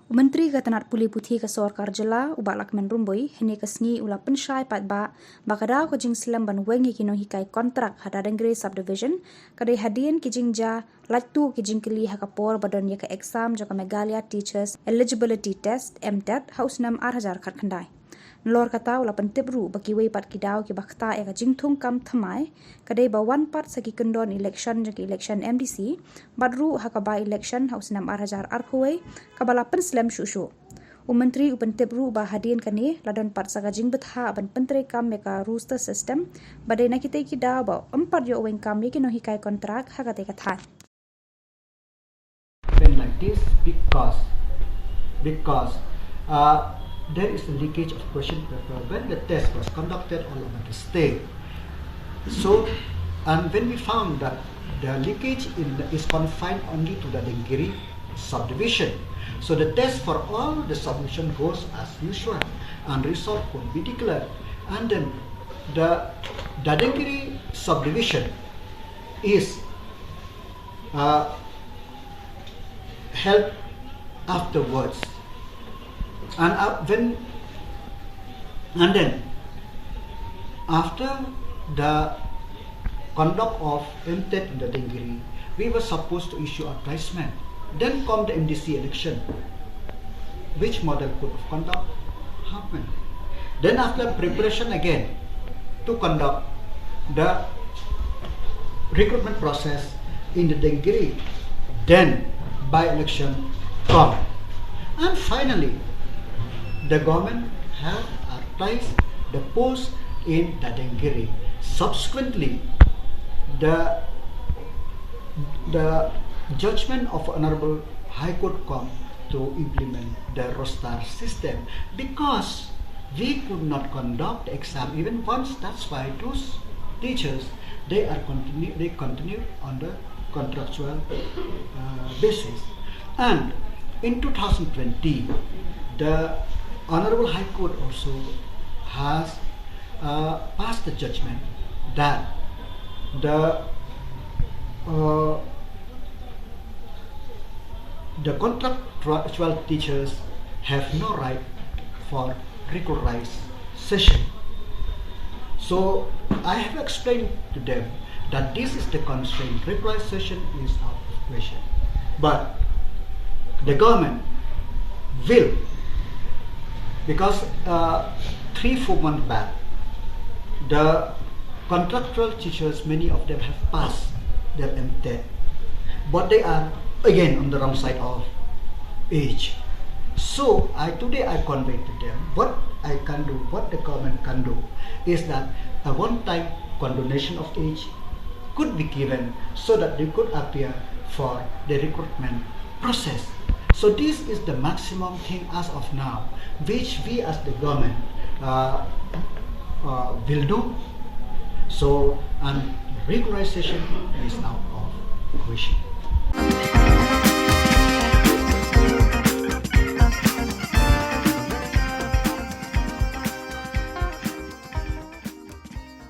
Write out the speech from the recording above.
Myntri ke Tnad Pule Putih ke Sorkar Jela ubak lakmen rumboi hene kesngi ula Pynshai patba bakadau ke Jingbym ban Wengkam Nonghikai Kontrak Dadengre subdivision kadai hadian ke Jingja latu ke Jingkeli hakapor badan ya ke exam jaka Meghalaya teachers eligibility test Tnad haus 6,000 khat khandai Lor kata ula pentibru baki wei pat kidau ke bakta ya ke jingthung kam thamai kadai bawan pat saki kendon election jaki election MDC badru hakaba election haus 6,000 arkhoi kabala penslam shushu Myntri upentibru ba hadian kane ladon pat saka jingbetha ban pentre kam meka rooster system badai nakite kidau ba empat yo Wengkam ye Nonghikai kontrak hakate kathai like this because there is a leakage of question paper when the test was conducted all over the state. So, and when we found that the leakage is confined only to the Dadengre subdivision, so the test for all the subdivision goes as usual, and result could be declared. And then the Dadengre subdivision is held afterwards. And then after the conduct of Tnad in the Dadengre, we were supposed to issue advertisement. Then come the MDC election. Which model code of conduct happened? Then after preparation again to conduct the recruitment process in the Dadengre, then by-election come. And finally, the government have advertised the post in Dadengre. Subsequently, the judgment of Honorable High Court come to implement the roster system because we could not conduct the exam even once. That's why those teachers they continue on the contractual basis. And in 2020, the Honorable High Court also has passed the judgment that the contractual teachers have no right for regularization. So I have explained to them that this is the constraint. Regularization is out of question. But the government will, because 3-4 months back, the contractual teachers, many of them have passed their Tnad, but they are again on the wrong side of age. So today I conveyed to them what I can do, what the government can do, is that a one-time condonation of age could be given so that they could appear for the recruitment process. So this is the maximum thing as of now, which we as the government will do. So, and regularization is out of question.